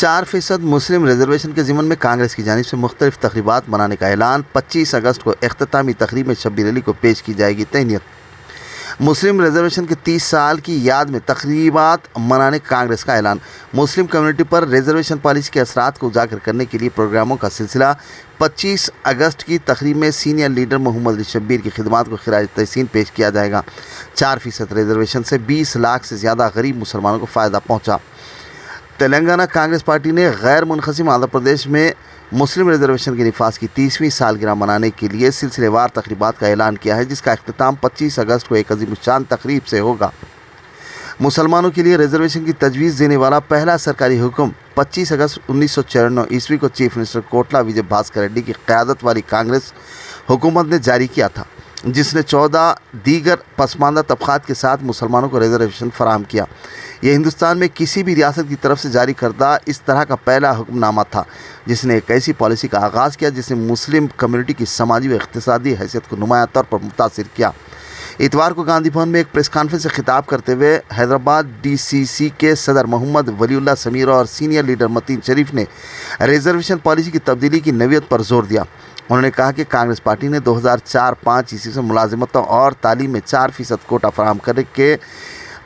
4% مسلم reservation کے ضمن میں کانگریس کی جانب سے مختلف تقریبات منانے کا اعلان۔ 25 اگست کو اختتامی تقریب میں شبیر علی کو پیش کی جائے گی تہنیت۔ مسلم ریزرویشن کے 30 سال کی یاد میں تقریبات منانے کانگریس کا اعلان۔ مسلم کمیونٹی پر ریزرویشن پالیسی کے اثرات کو اجاگر کرنے کے لیے پروگراموں کا سلسلہ۔ 25 اگست کی تقریب میں سینئر لیڈر محمد علی شبیر کی خدمات کو خراج تحسین پیش کیا جائے گا۔ 4% ریزرویشن سے 20 لاکھ سے زیادہ غریب مسلمانوں کو فائدہ پہنچا۔ تلنگانہ کانگریس پارٹی نے غیر منقسم آندھرا پردیش میں مسلم ریزرویشن کے نفاذ کی 30ویں سالگرہ منانے کے لیے سلسلے وار تقریبات کا اعلان کیا ہے، جس کا اختتام 25 اگست کو ایک عظیم الشان تقریب سے ہوگا۔ مسلمانوں کے لیے ریزرویشن کی تجویز دینے والا پہلا سرکاری حکم 25 اگست 1994 عیسوی کو چیف منسٹر کوٹلا وجے بھاسکر ریڈی کی قیادت والی کانگریس حکومت نے جاری کیا تھا، جس نے 14 دیگر پسماندہ طبقات کے ساتھ مسلمانوں کو ریزرویشن فراہم کیا۔ یہ ہندوستان میں کسی بھی ریاست کی طرف سے جاری کردہ اس طرح کا پہلا حکم نامہ تھا، جس نے ایک ایسی پالیسی کا آغاز کیا جس نے مسلم کمیونٹی کی سماجی و اقتصادی حیثیت کو نمایاں طور پر متاثر کیا۔ اتوار کو گاندھی بھون میں ایک پریس کانفرنس سے خطاب کرتے ہوئے حیدرآباد ڈی سی سی کے صدر محمد ولی اللہ سمیر اور سینئر لیڈر متین شریف نے ریزرویشن پالیسی کی تبدیلی کی نوعیت پر زور دیا۔ انہوں نے کہا کہ کانگریس پارٹی نے 2004-05 عیسوی سے ملازمتوں اور تعلیم میں 4% کوٹا فراہم کرنے کے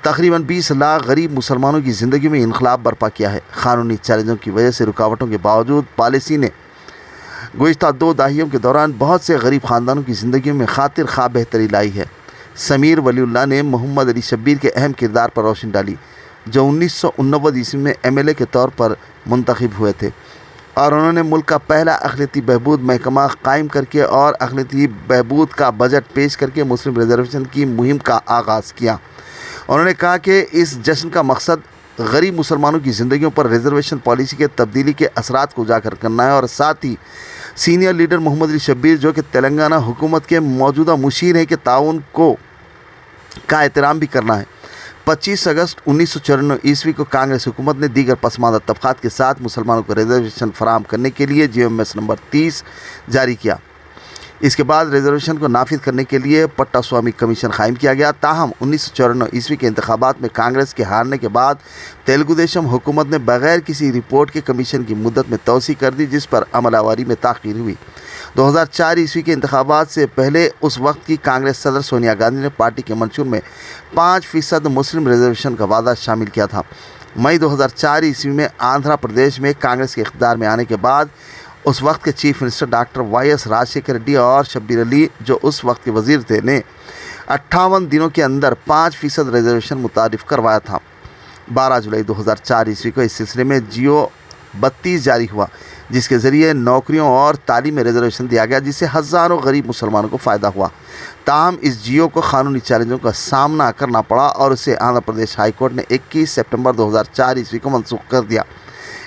تقریباً 20 لاکھ غریب مسلمانوں کی زندگی میں انقلاب برپا کیا ہے۔ قانونی چیلنجوں کی وجہ سے رکاوٹوں کے باوجود پالیسی نے گزشتہ 2 دہائیوں کے دوران بہت سے غریب خاندانوں کی زندگیوں میں خاطر خواہ بہتری لائی ہے۔ سمیر ولی اللہ نے محمد علی شبیر کے اہم کردار پر روشنی ڈالی، جو 1989 عیسوی میں MLA کے طور پر منتخب ہوئے تھے، اور انہوں نے ملک کا پہلا اقلیتی بہبود محکمہ قائم کر کے اور اقلیتی بہبود کا بجٹ پیش کر کے مسلم ریزرویشن کی مہم کا آغاز کیا۔ انہوں نے کہا کہ اس جشن کا مقصد غریب مسلمانوں کی زندگیوں پر ریزرویشن پالیسی کے تبدیلی کے اثرات کو اجاگر کرنا ہے، اور ساتھ ہی سینئر لیڈر محمد علی شبیر، جو کہ تلنگانہ حکومت کے موجودہ مشیر ہیں، کے تعاون کا احترام بھی کرنا ہے۔ 25 اگست 1994 عیسوی کو کانگریس حکومت نے دیگر پسماندہ طبقات کے ساتھ مسلمانوں کو ریزرویشن فراہم کرنے کے لیے GMS نمبر 30 جاری کیا۔ اس کے بعد ریزرویشن کو نافذ کرنے کے لیے پٹا سوامی کمیشن قائم کیا گیا۔ تاہم 1994 عیسوی کے انتخابات میں کانگریس کے ہارنے کے بعد تیلگو دیشم حکومت نے بغیر کسی رپورٹ کے کمیشن کی مدت میں توسیع کر دی، جس پر عمل آوری میں تاخیر ہوئی۔ 2004 عیسوی کے انتخابات سے پہلے اس وقت کی کانگریس صدر سونیا گاندھی نے پارٹی کے منشور میں 5% مسلم ریزرویشن کا وعدہ شامل کیا تھا۔ مئی 2004 عیسوی میں آندھرا پردیش میں کانگریس کے اقتدار میں آنے کے بعد اس وقت کے chief minister doctor YS Rajasekhara Reddy اور شبیر علی، جو اس وقت کے وزیر تھے، نے 58 دنوں کے اندر 5% ریزرویشن متعارف کروایا تھا۔ 12 جولائی 2004 عیسوی کو اس سلسلے میں GO 32 جاری ہوا، جس کے ذریعے نوکریوں اور تعلیم میں ریزرویشن دیا گیا، جس سے ہزاروں غریب مسلمانوں کو فائدہ ہوا۔ تاہم اس GO کو قانونی چیلنجوں کا سامنا کرنا پڑا اور اسے آندھرا پردیش ہائی کورٹ نے 21 سپٹمبر 2004 عیسوی کو منسوخ کر دیا۔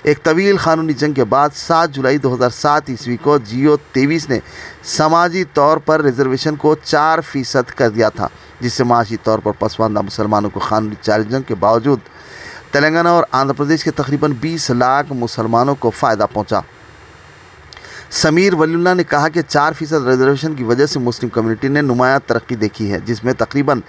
ایک طویل قانونی جنگ کے بعد 7 جولائی 2007 عیسوی کو GO 23 نے سماجی طور پر ریزرویشن کو 4% کر دیا تھا، جس سے معاشی طور پر پسماندہ مسلمانوں کو قانونی چیلنجوں کے باوجود تلنگانہ اور آندھرا پردیش کے تقریباً 20 لاکھ مسلمانوں کو فائدہ پہنچا۔ سمیر ولی اللہ نے کہا کہ 4% ریزرویشن کی وجہ سے مسلم کمیونٹی نے نمایاں ترقی دیکھی ہے، جس میں تقریباً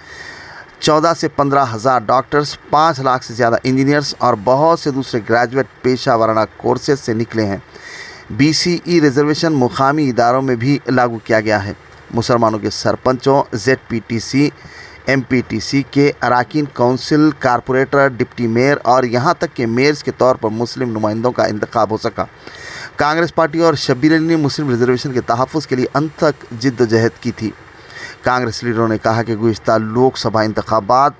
14 سے 15 ہزار ڈاکٹرز، 5 لاکھ سے زیادہ انجینئرز اور بہت سے دوسرے گریجویٹ پیشہ ورانہ کورسز سے نکلے ہیں۔ BCE ریزرویشن مقامی اداروں میں بھی لاگو کیا گیا ہے۔ مسلمانوں کے سرپنچوں، ZPTC، MPTC کے اراکین کونسل، کارپوریٹر، ڈپٹی میئر اور یہاں تک کہ میئرز کے طور پر مسلم نمائندوں کا انتخاب ہو سکا۔ کانگریس پارٹی اور شبیر علی نے مسلم ریزرویشن کے تحفظ کے لیے انت تک جدوجہد کی تھی۔ کانگریس لیڈروں نے کہا کہ گزشتہ لوک سبھا انتخابات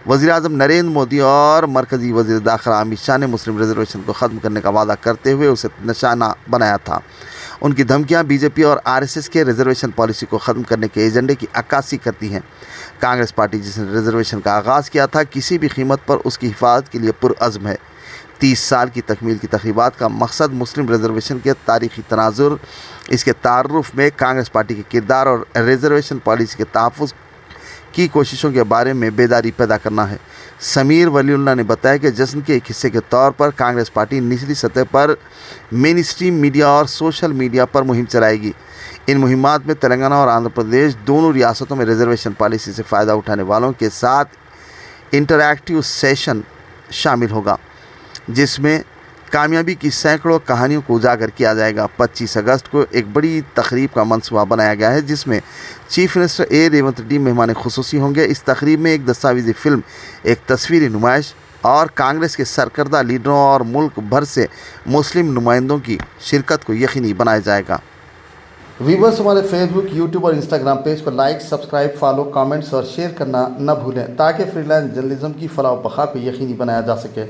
وزیر اعظم نریندر مودی اور مرکزی وزیر داخلہ امت شاہ نے مسلم ریزرویشن کو ختم کرنے کا وعدہ کرتے ہوئے اسے نشانہ بنایا تھا۔ ان کی دھمکیاں BJP اور RSS کے ریزرویشن پالیسی کو ختم کرنے کے ایجنڈے کی عکاسی کرتی ہیں۔ کانگریس پارٹی جس نے ریزرویشن کا آغاز کیا تھا، کسی بھی قیمت پر اس کی حفاظت کے لیے پرعزم ہے۔ 30 سال کی تکمیل کی تقریبات کا مقصد مسلم ریزرویشن کے تاریخی تناظر، اس کے تعارف میں کانگریس پارٹی کے کردار اور ریزرویشن پالیسی کے تحفظ کی کوششوں کے بارے میں بیداری پیدا کرنا ہے۔ سمیر ولی اللہ نے بتایا کہ جشن کے ایک حصے کے طور پر کانگریس پارٹی نچلی سطح پر مین اسٹریم میڈیا اور سوشل میڈیا پر مہم چلائے گی۔ ان مہمات میں تلنگانہ اور آندھرا پردیش دونوں ریاستوں میں ریزرویشن پالیسی سے فائدہ اٹھانے والوں کے ساتھ انٹریکٹیو سیشن شامل ہوگا، جس میں کامیابی کی سینکڑوں کہانیوں کو اجاگر کیا جائے گا۔ 25 اگست کو ایک بڑی تقریب کا منصوبہ بنایا گیا ہے جس میں chief minister A Revanth Reddy مہمان خصوصی ہوں گے۔ اس تقریب میں ایک دستاویزی فلم، ایک تصویری نمائش اور کانگریس کے سرکردہ لیڈروں اور ملک بھر سے مسلم نمائندوں کی شرکت کو یقینی بنایا جائے گا۔ ویورز، ہمارے فیس بک، یوٹیوب اور انسٹاگرام پیج کو لائک، سبسکرائب، فالو، کامنٹس اور شیئر کرنا نہ بھولیں تاکہ فری لانس جرنلزم کی فلاح و بقا کو یقینی بنایا جا سکے۔